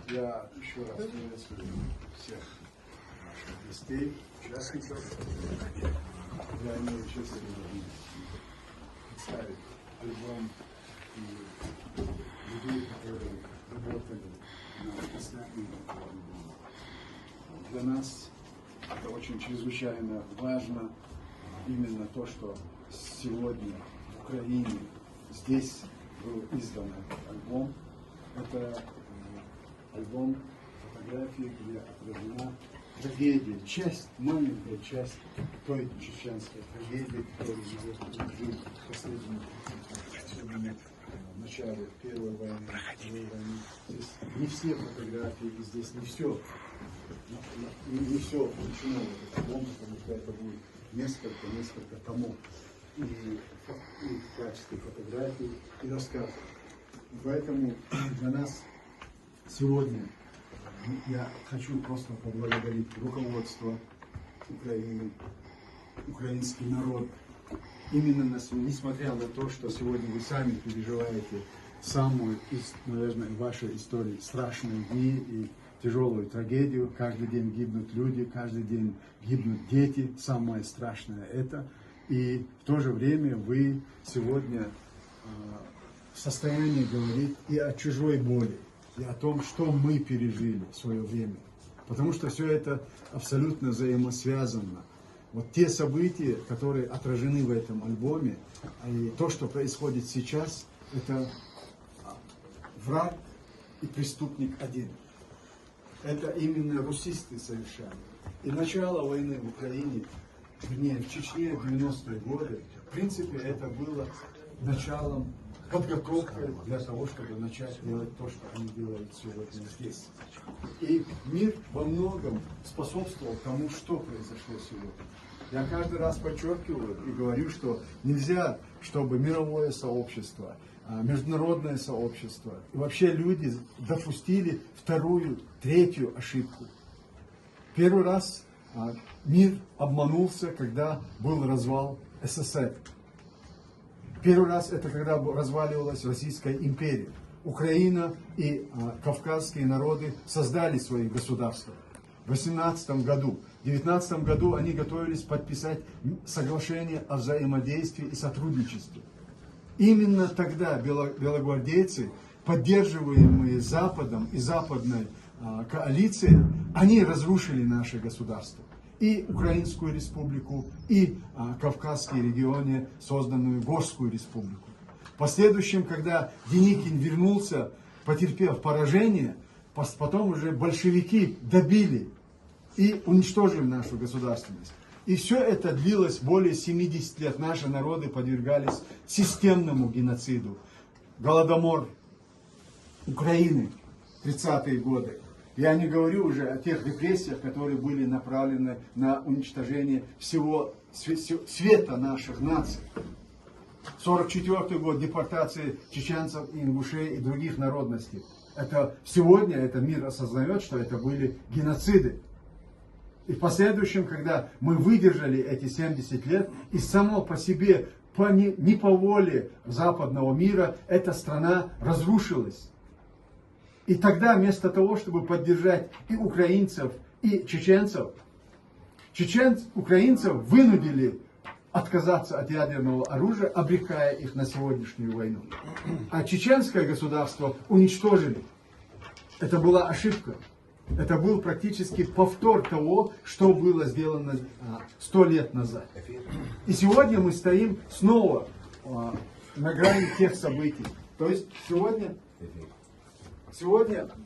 Я еще раз приветствую всех наших гостей, участников. Я имею честь представить альбом и людей, которые работали над написанием этого альбома. Для нас это очень чрезвычайно важно, именно то, что сегодня в Украине здесь был издан этот альбом. Это альбом фотографий, где отражена трагедия, маленькая часть той чеченской трагедии, которая живет в начале Первой войны, Второй войны. Здесь не все фотографии, и здесь не все включено в этот альбом, потому что это будет несколько томов и в качестве фотографий и рассказов. Поэтому для нас сегодня я хочу просто поблагодарить руководство Украины, украинский народ. Именно несмотря на то, что сегодня вы сами переживаете самую, наверное, в вашей истории страшные дни и тяжелую трагедию. Каждый день гибнут люди, каждый день гибнут дети. Самое страшное это. И в то же время вы сегодня в состоянии говорить и о чужой боли, и о том, что мы пережили в свое время. Потому что все это абсолютно взаимосвязано. Вот те события, которые отражены в этом альбоме, и то, что происходит сейчас, это враг и преступник один. Это именно русисты совершали. И начало войны в Украине, вернее, в Чечне в 90-е годы, в принципе, это было началом, подготовкой для того, чтобы начать делать то, что они делают сегодня здесь. И мир во многом способствовал тому, что произошло сегодня. Я каждый раз подчеркиваю и говорю, что нельзя, чтобы мировое сообщество, международное сообщество и вообще люди допустили вторую, третью ошибку. Первый раз мир обманулся, когда был развал СССР. Первый раз это когда разваливалась Российская империя. Украина и кавказские народы создали свои государства в 18 году. В 19 году они готовились подписать соглашение о взаимодействии и сотрудничестве. Именно тогда белогвардейцы, поддерживаемые Западом и западной коалицией, они разрушили наше государство. И Украинскую республику, и Кавказские регионы, созданную Горскую республику. В последующем, когда Деникин вернулся, потерпев поражение, потом уже большевики добили и уничтожили нашу государственность. И все это длилось более 70 лет. Наши народы подвергались системному геноциду. Голодомор Украины, 30-е годы. Я не говорю уже о тех репрессиях, которые были направлены на уничтожение всего света наших наций. 1944 год, депортации чеченцев, ингушей и других народностей. Сегодня этот мир осознает, что это были геноциды. И в последующем, когда мы выдержали эти 70 лет, и само по себе, не по воле западного мира, эта страна разрушилась. И тогда вместо того, чтобы поддержать и украинцев, и чеченцев, украинцев вынудили отказаться от ядерного оружия, обрекая их на сегодняшнюю войну. А чеченское государство уничтожили. Это была ошибка. Это был практически повтор того, что было сделано 100 лет назад. И сегодня мы стоим снова на грани тех событий. То есть сегодня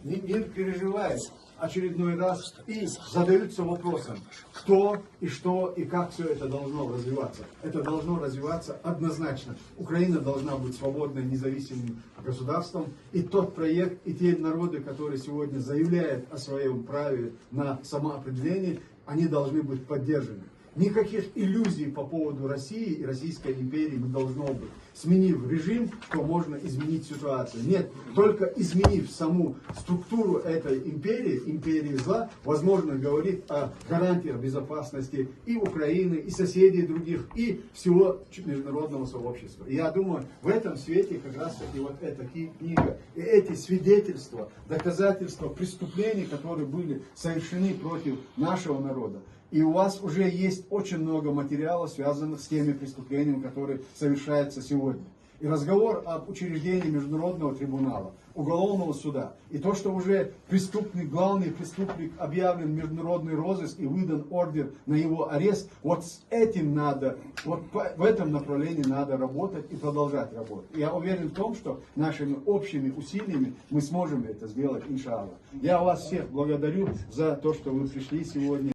мир переживает очередной раз и задаются вопросом, кто и что и как все это должно развиваться. Это должно развиваться однозначно. Украина должна быть свободным, независимым государством. И тот проект, и те народы, которые сегодня заявляют о своем праве на самоопределение, они должны быть поддержаны. Никаких иллюзий по поводу России и Российской империи не должно быть. Сменив режим, то можно изменить ситуацию. Нет, только изменив саму структуру этой империи, империи зла, возможно говорить о гарантиях безопасности и Украины, и соседей других, и всего международного сообщества. И я думаю, в этом свете как раз и вот эта книга, и эти свидетельства, доказательства преступлений, которые были совершены против нашего народа. И у вас уже есть очень много материала, связанных с теми преступлениями, которые совершаются сегодня. И разговор об учреждении Международного трибунала, уголовного суда, и то, что уже преступник, главный преступник объявлен в международный розыск и выдан ордер на его арест, вот с этим надо, вот в этом направлении надо работать и продолжать работать. И я уверен в том, что нашими общими усилиями мы сможем это сделать, иншаллах. Я вас всех благодарю за то, что вы пришли сегодня.